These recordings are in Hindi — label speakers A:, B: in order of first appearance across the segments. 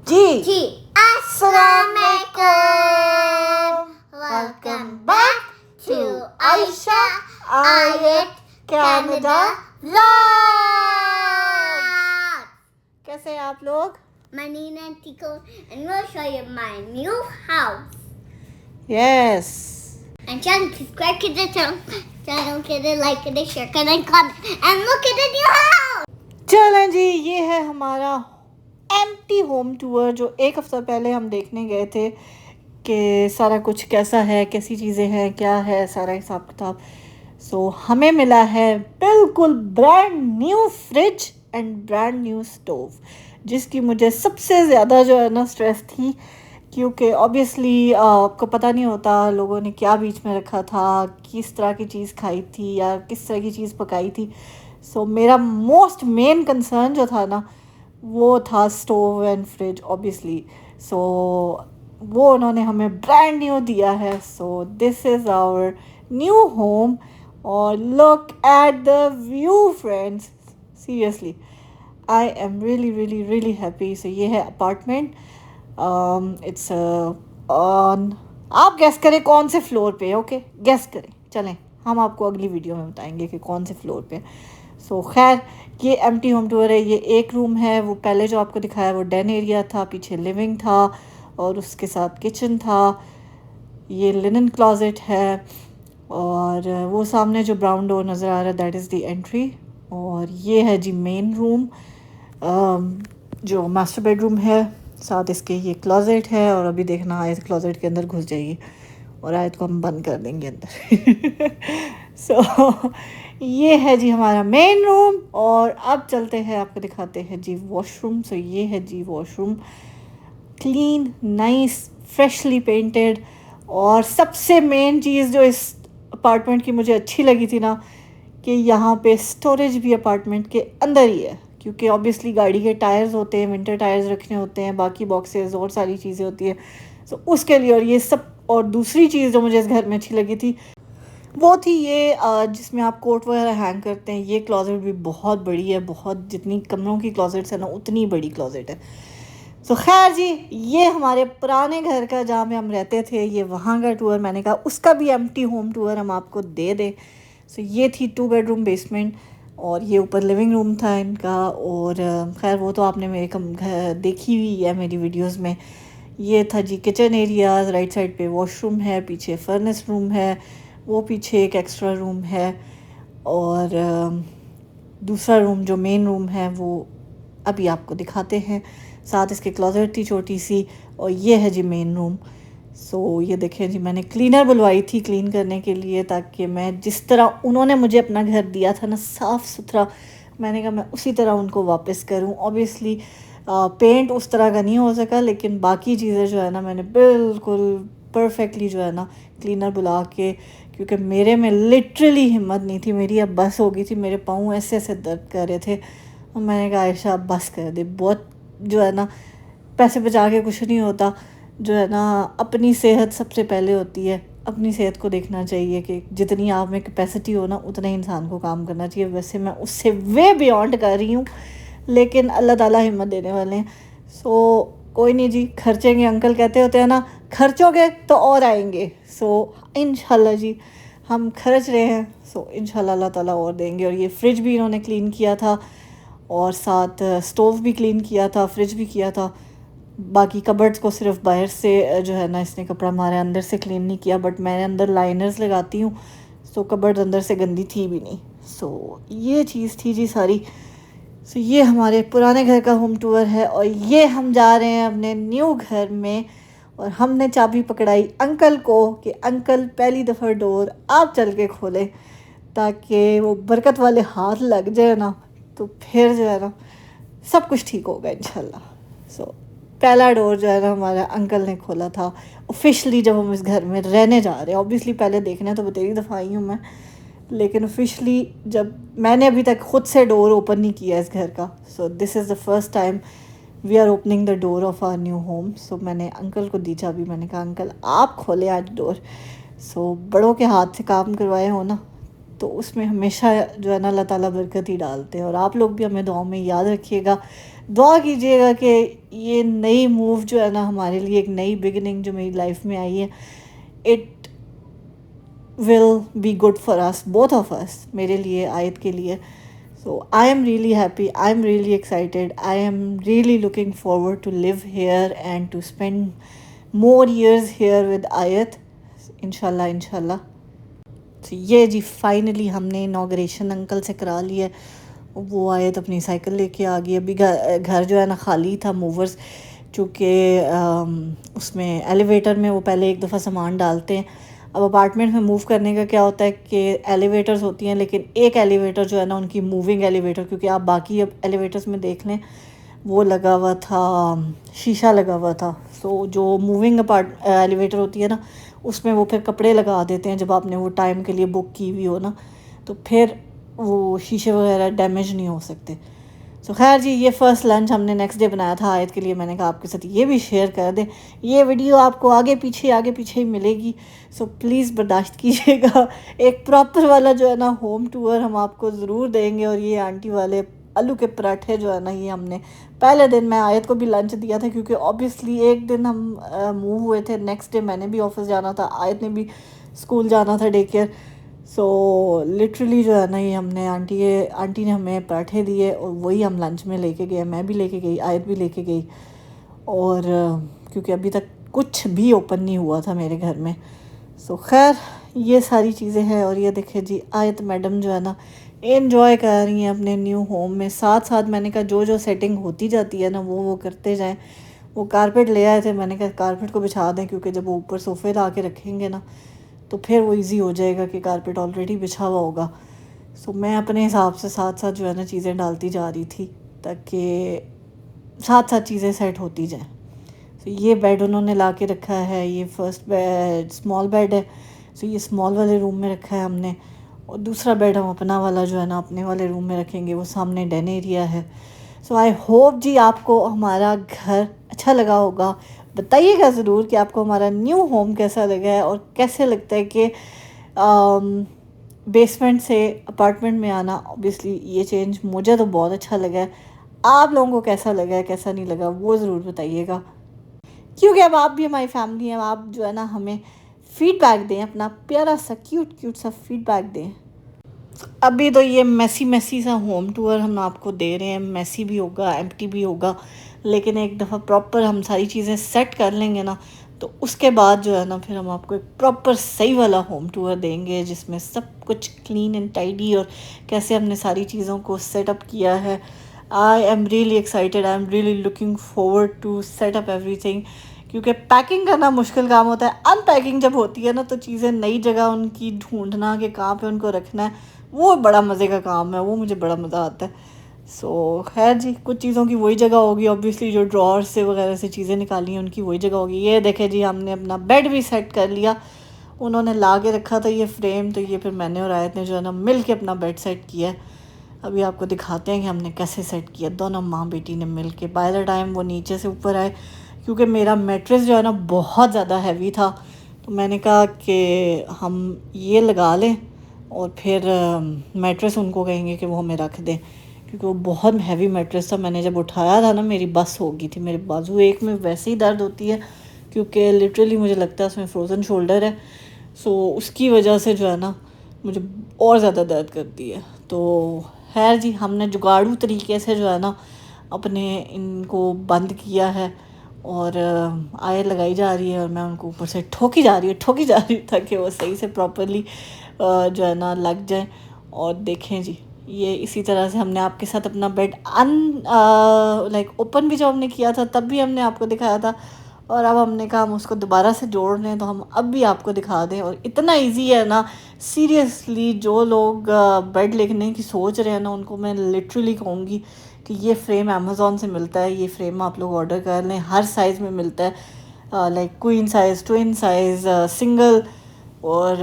A: जी अस्सलामुअलैकुम। वेलकम बैक टू आयशा आयत कनाडा व्लॉग।
B: कैसे हैं आप लोग?
A: My name is Tico and we'll show you my new house.
B: Yes.
A: And channel subscribe to the channel के लिए like करें, share करें, comment and look at the new house.
B: चलें जी, ये है हमारा एम्प्टी होम टूर जो एक हफ्ता पहले हम देखने गए थे कि सारा कुछ कैसा है, कैसी चीज़ें हैं, क्या है सारा हिसाब किताब। सो हमें मिला है बिल्कुल brand new fridge and brand new stove, जिसकी मुझे सबसे ज़्यादा जो है ना स्ट्रेस थी, क्योंकि ऑब्वियसली आपको पता नहीं होता लोगों ने क्या बीच में रखा था, किस तरह की चीज़ खाई थी या किस तरह की चीज़ पकाई थी। सो मेरा मोस्ट मेन कंसर्न जो था ना वो था stove and fridge obviously. So वो उन्होंने हमें ब्रांड न्यू दिया है। So this is our new home और look at the view friends, seriously I am really happy. So ये है अपार्टमेंट, इट्स ऑन, आप गेस करें कौन से फ्लोर पे है। ओके गेस करें, चलें हम आपको अगली वीडियो में बताएंगे कि कौन से फ्लोर पे। सो खैर ये एम्प्टी होम टूर है। ये एक रूम है, वो पहले जो आपको दिखाया वो डेन एरिया था, पीछे लिविंग था और उसके साथ किचन था। ये लिनन क्लोजेट है और वो सामने जो ब्राउन डोर नज़र आ रहा है दैट इज़ द एंट्री। और ये है जी मेन रूम, जो मास्टर बेडरूम है, साथ इसके ये क्लोजेट है। और अभी देखना आयत क्लोजेट के अंदर घुस जाएगी और आयत को हम बंद कर देंगे अंदर। सो ये है जी हमारा मेन रूम। और अब चलते हैं, आपको दिखाते हैं जी वॉशरूम। सो ये है जी washroom, clean, nice, freshly painted. और सबसे मेन चीज़ जो इस अपार्टमेंट की मुझे अच्छी लगी थी ना, कि यहाँ पे स्टोरेज भी अपार्टमेंट के अंदर ही है, क्योंकि ऑब्वियसली गाड़ी के टायर्स होते हैं, विंटर टायर्स रखने होते हैं, बाकी बॉक्सेस और सारी चीज़ें होती हैं। सो उसके लिए और ये सब। और दूसरी चीज़ जो मुझे इस घर में अच्छी लगी थी वो थी ये जिसमें आप कोट वगैरह हैंग करते हैं। ये क्लोजेट भी बहुत बड़ी है, बहुत, जितनी कमरों की क्लोजेट्स है ना उतनी बड़ी क्लोजेट है। सो खैर जी, ये हमारे पुराने घर का जहाँ पे हम रहते थे, ये वहाँ का टूर मैंने कहा उसका भी एम्प्टी होम टूर हम आपको दे दें। सो ये थी 2 बेडरूम बेसमेंट और ये ऊपर लिविंग रूम था इनका। और खैर वो तो आपने मेरे घर देखी हुई है मेरी वीडियोस में। ये था जी किचन एरिया, राइट साइड पे वॉशरूम है, पीछे फर्नेस रूम है, वो पीछे एक एक्स्ट्रा रूम है। और दूसरा रूम जो मेन रूम है वो अभी आपको दिखाते हैं। साथ इसके क्लोजेट थी छोटी सी। और ये है जी मेन रूम। सो ये देखें जी, मैंने क्लीनर बुलवाई थी क्लीन करने के लिए, ताकि मैं जिस तरह उन्होंने मुझे अपना घर दिया था ना साफ़ सुथरा, मैंने कहा मैं उसी तरह उनको वापस करूं। ऑब्वियसली पेंट उस तरह का नहीं हो सका, लेकिन बाकी चीज़ें जो है ना मैंने बिल्कुल परफेक्टली जो है ना क्लीनर बुला के, क्योंकि मेरे में लिटरली हिम्मत नहीं थी, मेरी अब बस हो गई थी, मेरे पाँव ऐसे ऐसे दर्द कर रहे थे। और मैंने कहा आयशा अब बस कर दे, बहुत जो है ना पैसे बचा के कुछ नहीं होता, जो है ना अपनी सेहत सबसे पहले होती है। अपनी सेहत को देखना चाहिए कि जितनी आप में कैपेसिटी हो ना उतना ही इंसान को काम करना चाहिए। वैसे मैं उससे वे बियॉन्ड कर रही हूँ, लेकिन अल्लाह ताला हिम्मत देने वाले हैं। सो कोई नहीं जी, खर्चेंगे, अंकल कहते होते हैं ना, खर्चोगे तो और आएंगे। सो इंशाल्लाह जी हम खर्च रहे हैं, सो इंशाल्लाह अल्लाह ताला और देंगे। और ये फ्रिज भी इन्होंने क्लीन किया था और साथ स्टोव भी क्लीन किया था, फ्रिज भी किया था। बाकी कबर्ड्स को सिर्फ बाहर से जो है ना इसने कपड़ा मारा, अंदर से क्लीन नहीं किया। बट मैंने अंदर लाइनर्स लगाती हूँ, सो कबर्ड अंदर से गंदी थी भी नहीं। सो ये चीज़ थी जी सारी। सो ये हमारे पुराने घर का होम टूर है और ये हम जा रहे हैं अपने न्यू घर में। और हमने चाबी पकड़ाई अंकल को कि अंकल पहली दफ़ा डोर आप चल के खोलें, ताकि वो बरकत वाले हाथ लग जाए ना, तो फिर जो है ना सब कुछ ठीक होगा इंशाल्लाह। सो पहला डोर जो है ना हमारा अंकल ने खोला था ऑफिशियली, जब हम इस घर में रहने जा रहे हैं। ऑब्वियसली पहले देखने तो बतेरी दफ़ा आई हूँ मैं, लेकिन ऑफिशियली जब मैंने अभी तक ख़ुद से डोर ओपन नहीं किया इस घर का। So this is the first time we are opening the door of our new home. So मैंने अंकल को दी चाबी, मैंने कहा अंकल आप खोले आज डोर। सो बड़ों के हाथ से काम करवाए हो ना तो उसमें हमेशा जो है ना अल्लाह ताला बरकत ही डालते हैं। और आप लोग भी हमें दुआ में याद रखिएगा, दुआ कीजिएगा कि ये नई मूव जो है ना हमारे लिए एक नई बिगिनिंग जो मेरी लाइफ में आई है, it will be good for us, both of us, मेरे लिए, आयत के लिए। So I am really happy, I am really excited, I am really looking forward to live here and to spend more years here with Ayat, इंशाल्लाह इंशाल्लाह। तो ये जी फाइनली हमने इनाग्रेशन अंकल से करा लिया। वो आयत अपनी साइकिल लेके आ गई। अभी घर जो है ना खाली था, मूवर्स चूँकि उसमें एलिवेटर में वो पहले एक दफ़ा सामान डालते हैं। अब अपार्टमेंट में मूव करने का क्या होता है कि एलिवेटर्स होती हैं, लेकिन एक एलिवेटर जो है ना उनकी मूविंग एलिवेटर, क्योंकि आप बाकी अब एलिवेटर्स में देख लें वो लगा हुआ था, शीशा लगा हुआ था। सो जो मूविंग एलिवेटर होती है ना उसमें वो फिर कपड़े लगा देते हैं जब आपने वो टाइम के लिए बुक की हुई हो ना, तो फिर वो शीशे वगैरह डैमेज नहीं हो सकते। सो खैर जी, ये फ़र्स्ट लंच हमने नेक्स्ट डे बनाया था आयत के लिए। मैंने कहा आपके साथ ये भी शेयर कर दें। ये वीडियो आपको आगे पीछे ही मिलेगी, सो प्लीज़ बर्दाश्त कीजिएगा। एक प्रॉपर वाला जो है ना होम टूर हम आपको ज़रूर देंगे। और ये आंटी वाले आलू के पराठे जो है ना, ये हमने पहले दिन मैं आयत को भी लंच दिया था, क्योंकि ऑब्वियसली एक दिन हम मूव हुए थे, नेक्स्ट डे मैंने भी ऑफिस जाना था, आयत ने भी स्कूल जाना था, डे केयर। सो लिटरली जो है ना ये हमने आंटी ने हमें पराठे दिए और वही हम लंच में लेके गए। मैं भी लेके गई, आयत भी लेके गई। और क्योंकि अभी तक कुछ भी ओपन नहीं हुआ था मेरे घर में। सो खैर ये सारी चीज़ें हैं। और ये देखे जी आयत मैडम जो है ना एंजॉय कर रही हैं अपने न्यू होम में। साथ साथ मैंने कहा जो सेटिंग होती जाती है ना वो करते जाएं। वो कारपेट ले आए थे, मैंने कहा कारपेट को बिछा दें, क्योंकि जब वो ऊपर सोफ़े ला के रखेंगे ना तो फिर वो इजी हो जाएगा कि कारपेट ऑलरेडी बिछा हुआ होगा। सो मैं अपने हिसाब से साथ साथ जो है ना चीज़ें डालती जा रही थी, ताकि साथ साथ चीज़ें सेट होती जाएं। सो ये बेड उन्होंने ला के रखा है, ये फर्स्ट बेड स्मॉल बेड है। सो ये स्मॉल वाले रूम में रखा है हमने। और दूसरा बेड हम अपना वाला जो है ना अपने वाले रूम में रखेंगे, वो सामने डन एरिया है। सो आई होप जी आपको हमारा घर अच्छा लगा होगा। बताइएगा ज़रूर कि आपको हमारा न्यू होम कैसा लगा है, और कैसे लगता है कि बेसमेंट से अपार्टमेंट में आना। ऑब्वियसली ये चेंज मुझे तो बहुत अच्छा लगा है। आप लोगों को कैसा लगा है, कैसा नहीं लगा, वो ज़रूर बताइएगा, क्योंकि अब आप भी हमारी फैमिली हैं। आप जो है ना हमें फ़ीडबैक दें, अपना प्यारा सा क्यूट सा फ़ीडबैक दें। अभी तो ये मैसी सा होम टूर हम आपको दे रहे हैं। मैसी भी होगा, एम्प्टी भी होगा, लेकिन एक दफ़ा प्रॉपर हम सारी चीज़ें सेट कर लेंगे ना, तो उसके बाद जो है ना फिर हम आपको एक प्रॉपर सही वाला होम टूर देंगे, जिसमें सब कुछ क्लीन एंड टाइडी और कैसे हमने सारी चीज़ों को सेटअप किया है। I am really excited, I am really looking forward to setup everything, क्योंकि पैकिंग करना मुश्किल काम होता है। अनपैकिंग जब होती है ना तो चीज़ें नई जगह उनकी ढूंढना कि कहाँ पे उनको रखना है, वो बड़ा मज़े का काम है, वो मुझे बड़ा मज़ा आता है। सो खैर जी, कुछ चीज़ों की वही जगह होगी। ऑब्वियसली जो ड्रॉर से वगैरह से चीज़ें निकाली हैं उनकी वही जगह होगी। ये देखे जी हमने अपना बेड भी सेट कर लिया। उन्होंने ला के रखा था ये फ्रेम, तो ये फिर मैंने और आयत ने जो है ना मिल के अपना बेड सेट किया है। अभी आपको दिखाते हैं कि हमने कैसे सेट किया, दोनों माँ बेटी ने मिल के। बाय द टाइम वो नीचे से ऊपर आए, क्योंकि मेरा मैट्रेस जो है ना बहुत ज़्यादा हैवी था, तो मैंने कहा कि हम ये लगा लें और फिर मैट्रेस उनको कहेंगे कि वो हमें रख दें, क्योंकि वो बहुत हैवी मैट्रेस था। मैंने जब उठाया था ना मेरी बस हो गई थी, मेरे बाजू एक में वैसे ही दर्द होती है, क्योंकि लिटरली मुझे लगता है उसमें फ्रोज़न शोल्डर है। सो उसकी वजह से जो है ना मुझे और ज़्यादा दर्द करती है। तो खैर जी, हमने जुगाड़ू तरीके से जो है ना अपने इनको बंद किया है, और आयर लगाई जा रही है और मैं उनको ऊपर से ठोकी जा रही हूँ ताकि वो सही से प्रॉपरली जो है ना लग जाए। और देखें जी, ये इसी तरह से हमने आपके साथ अपना बेड लाइक ओपन भी जब हमने किया था तब भी हमने आपको दिखाया था, और अब हमने कहा हम उसको दोबारा से जोड़ लें तो हम अब भी आपको दिखा दें। और इतना इजी है ना, सीरियसली जो लोग बेड लेने की सोच रहे हैं ना उनको मैं लिटरली कहूँगी कि ये फ्रेम अमेज़ॉन से मिलता है। ये फ्रेम आप लोग ऑर्डर कर लें, हर साइज़ में मिलता है, like queen size, twin size, single और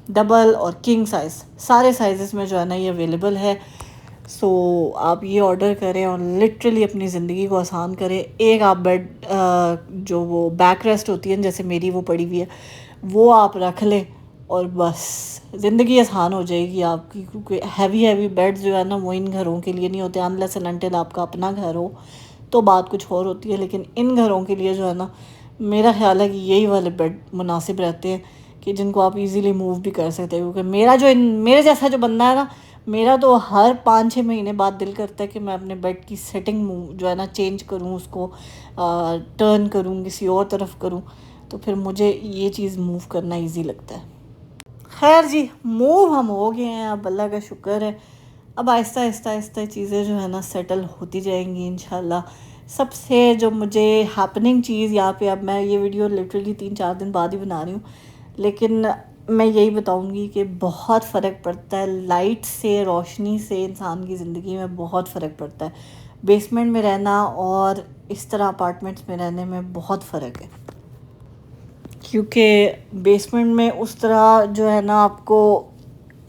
B: डबल और किंग साइज़, सारे साइज़ में जो है ना ये अवेलेबल है। सो आप ये ऑर्डर करें और लिटरली अपनी ज़िंदगी को आसान करें। एक आप बेड जो वो बैक रेस्ट होती है जैसे मेरी वो पड़ी हुई है, वो आप रख लें और बस ज़िंदगी आसान हो जाएगी आपकी, क्योंकि हैवी बेड्स जो है ना वो इन घरों के लिए नहीं होते, अनलेस एंड अनटिल आपका अपना घर हो तो बात कुछ और होती है। लेकिन इन घरों के लिए जो है ना, मेरा ख्याल है कि यही वाले बेड मुनासिब रहते हैं कि जिनको आप इजीली मूव भी कर सकते हैं। क्योंकि मेरे जैसा जो बंदा है ना, मेरा तो हर 5-6 महीने बाद दिल करता है कि मैं अपने बेड की सेटिंग जो है ना चेंज करूँ, उसको टर्न करूँ, किसी और तरफ करूँ, तो फिर मुझे ये चीज़ मूव करना ईजी लगता है। खैर जी, मूव हम हो गए हैं, अब अल्लाह का शुक्र है। अब आहिस्ता चीज़ें जो है ना सेटल होती जाएंगी इंशाल्लाह। सबसे जो मुझे हैपनिंग चीज़ यहाँ पे, अब मैं ये वीडियो लिटरली 3-4 दिन बाद ही बना रही हूँ, लेकिन मैं यही बताऊँगी कि बहुत फ़र्क पड़ता है लाइट से, रोशनी से इंसान की ज़िंदगी में बहुत फ़र्क पड़ता है। बेसमेंट में रहना और इस तरह अपार्टमेंट्स में रहने में बहुत फ़र्क है, क्योंकि बेसमेंट में उस तरह जो है ना आपको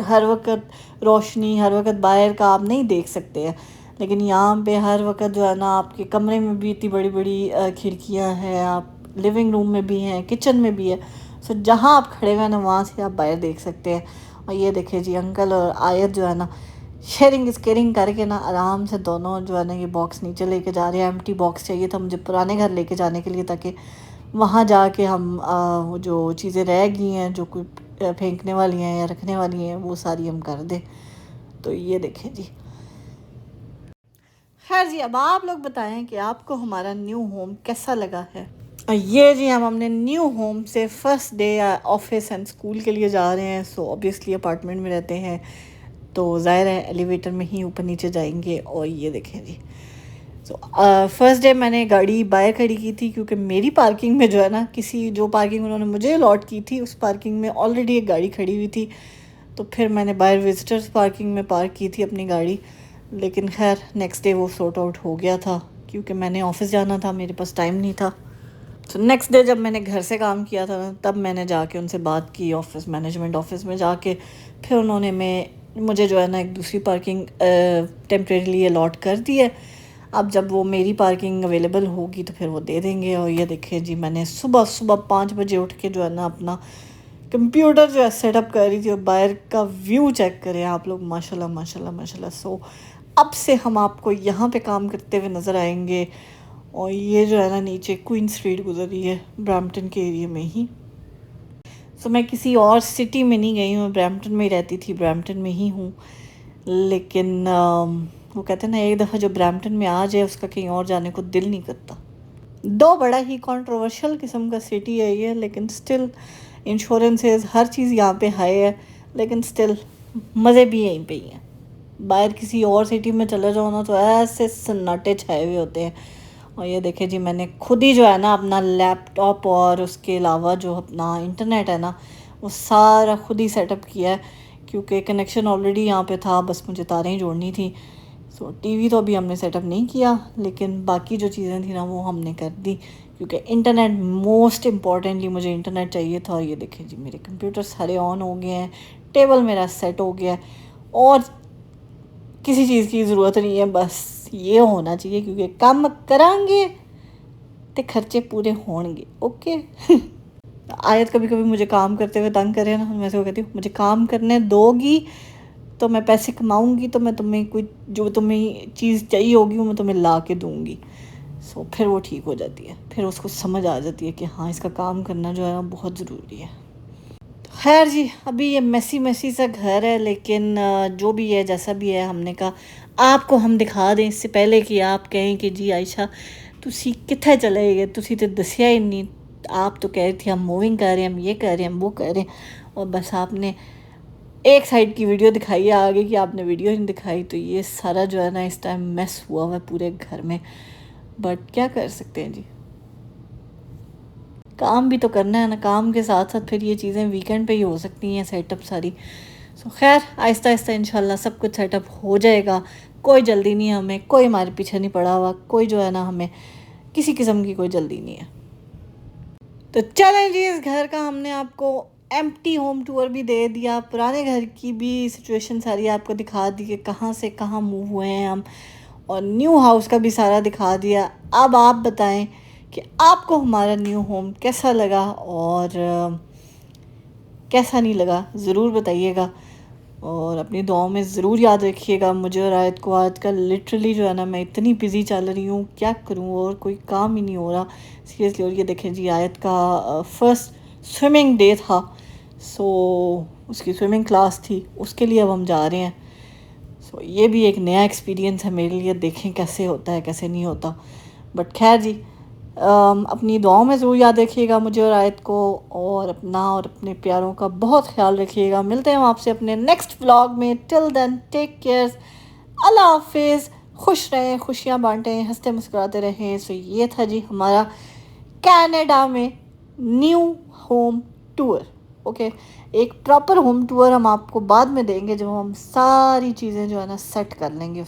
B: हर वक्त रोशनी, हर वक्त बाहर का आप नहीं देख सकते हैं। लेकिन यहाँ पे हर वक्त जो है ना आपके कमरे में भी इतनी बड़ी बड़ी खिड़कियाँ हैं, आप लिविंग रूम में भी हैं, किचन में भी है। सो जहाँ आप खड़े हुए हैं ना वहाँ से आप बाहर देख सकते हैं। और ये देखिए जी, अंकल और आयत जो है ना शेयरिंग इस केयरिंग करके ना आराम से दोनों जो है ना ये बॉक्स नीचे लेके जा रहे हैं। एम्प्टी बॉक्स चाहिए था मुझे पुराने घर लेके जाने के लिए, ताकि वहाँ जाके हम वो जो चीज़ें रह गई हैं, जो कोई फेंकने वाली हैं या रखने वाली हैं, वो सारी हम कर दें। तो ये देखें जी। खैर जी, अब आप लोग बताएं कि आपको हमारा न्यू होम कैसा लगा है। ये जी, हम अपने न्यू होम से first day office and school के लिए जा रहे हैं। सो ऑब्वियसली अपार्टमेंट में रहते हैं तो ज़ाहिर है एलिवेटर में ही ऊपर नीचे जाएंगे। और ये देखें जी, सो फर्स्ट डे मैंने गाड़ी बाहर खड़ी की थी, क्योंकि मेरी पार्किंग में जो है ना, जो पार्किंग उन्होंने मुझे अलॉट की थी उस पार्किंग में ऑलरेडी एक गाड़ी खड़ी हुई थी। तो फिर मैंने बाहर विजिटर्स पार्किंग में पार्क की थी अपनी गाड़ी। लेकिन खैर नेक्स्ट डे वो सॉर्ट आउट हो गया था, क्योंकि मैंने ऑफिस जाना था, मेरे पास टाइम नहीं था। तो नेक्स्ट डे जब मैंने घर से काम किया था ना, तब मैंने जाके उनसे बात की ऑफिस मैनेजमेंट ऑफिस में जाके। फिर उन्होंने मुझे जो है ना एक दूसरी पार्किंग टेम्परेरीली अलॉट कर दी है। अब जब वो मेरी पार्किंग अवेलेबल होगी तो फिर वो दे देंगे। और ये देखें जी, मैंने सुबह 5 बजे उठ के जो है ना अपना कंप्यूटर जो है सेटअप कर रही थी। और बाहर का व्यू चेक करें आप लोग, माशाल्लाह माशाल्लाह माशाल्लाह। सो अब से हम आपको यहाँ पे काम करते हुए नज़र आएंगे। और ये जो है ना नीचे क्वीन स्ट्रीट गुजर रही है ब्रैम्पटन के एरिया में ही। सो मैं किसी और सिटी में नहीं गई हूँ, ब्रैम्पटन में ही रहती थी, ब्रैम्पटन में ही हूँ। लेकिन वो कहते हैं ना, एक दफ़ा जो ब्रैम्पटन में आ जाए उसका कहीं और जाने को दिल नहीं करता। दो बड़ा ही कंट्रोवर्शियल किस्म का सिटी है ये, लेकिन स्टिल इंश्योरेंसेस हर चीज़ यहाँ पे हाई है, लेकिन स्टिल मज़े भी यहीं पे ही हैं। बाहर किसी और सिटी में चले जाओ ना तो ऐसे सन्नाटे छाए हुए होते हैं। और ये देखें जी, मैंने खुद ही जो है ना अपना लैपटॉप और उसके अलावा जो अपना इंटरनेट है ना, वो सारा खुद ही सेटअप किया है, क्योंकि कनेक्शन ऑलरेडी यहाँ पे था, बस मुझे तारें ही जोड़नी थी। सो टीवी तो अभी हमने सेटअप नहीं किया, लेकिन बाकी जो चीज़ें थी ना वो हमने कर दी, क्योंकि इंटरनेट मोस्ट इम्पॉर्टेंटली मुझे इंटरनेट चाहिए था। और ये देखें जी, मेरे कंप्यूटर सारे ऑन हो गए हैं, टेबल मेरा सेट हो गया है, और किसी चीज़ की ज़रूरत नहीं है, बस ये होना चाहिए, क्योंकि काम करांगे तो खर्चे पूरे होंगे। ओके। आयत कभी कभी मुझे काम करते हुए तंग करे ना, मैं से कहती हूँ मुझे काम करने दोगी तो मैं पैसे कमाऊंगी, तो मैं तुम्हें कोई जो तुम्हें चीज़ चाहिए होगी वो मैं तुम्हें ला के दूँगी। सो फिर वो ठीक हो जाती है, फिर उसको समझ आ जाती है कि हाँ, इसका काम करना जो है ना बहुत ज़रूरी है। खैर जी, अभी ये मैसी सा घर है, लेकिन जो भी है जैसा भी है, हमने कहा आपको हम दिखा दें इससे पहले कि आप कहें कि जी आयशा तुसी कित्थे चले गए, तुसी तो दसिया ही नहीं। आप तो कह रही थी हम मूविंग कर रहे हैं, हम ये कर रहे हैं, हम वो कर रहे हैं, और बस आपने एक साइड की वीडियो दिखाई है, आगे की आपने वीडियो नहीं दिखाई। तो ये सारा जो है ना इस टाइम मैस हुआ हुआ है पूरे घर में, बट क्या कर सकते हैं जी, काम भी तो करना है ना। काम के साथ साथ फिर ये चीज़ें वीकेंड पे ही हो सकती हैं सेटअप सारी। सो खैर आहिस्ता इंशाल्लाह सब कुछ सेटअप हो जाएगा। कोई जल्दी नहीं है हमें, कोई हमारे पीछे नहीं पड़ा हुआ, कोई जो है ना हमें किसी किस्म की कोई जल्दी नहीं है। तो चलें जी, इस घर का हमने आपको एम्प्टी होम टूर भी दे दिया, पुराने घर की भी सिचुएशन सारी आपको दिखा दी कि कहाँ से कहाँ मूव हुए हैं हम, और न्यू हाउस का भी सारा दिखा दिया। अब आप बताएं कि आपको हमारा न्यू होम कैसा लगा, और कैसा नहीं लगा ज़रूर बताइएगा, और अपनी दुआओं में ज़रूर याद रखिएगा मुझे और आयत को। आजकल लिटरली जो है ना मैं इतनी बिज़ी चल रही हूँ, क्या करूँ, और कोई काम ही नहीं हो रहा सीरियसली। और ये देखें जी, आयत का फर्स्ट स्विमिंग डे था, सो उसकी स्विमिंग क्लास थी, उसके लिए अब हम जा रहे हैं। सो ये भी एक नया एक्सपीरियंस है मेरे लिए, देखें कैसे होता है कैसे नहीं होता। बट खैर जी, अपनी दुआओं में ज़रूर याद रखिएगा मुझे और आयत को, और अपना और अपने प्यारों का बहुत ख्याल रखिएगा। मिलते हैं हम आपसे अपने नेक्स्ट व्लॉग में। टिल देन टेक केयर, अल्लाह हाफिज़, खुश रहें, खुशियाँ बांटें, हंसते मुस्कुराते रहें। सो ये था जी हमारा कनाडा में न्यू होम टूर। ओके, एक प्रॉपर होम टूर हम आपको बाद में देंगे जब हम सारी चीज़ें जो है ना सेट कर लेंगे।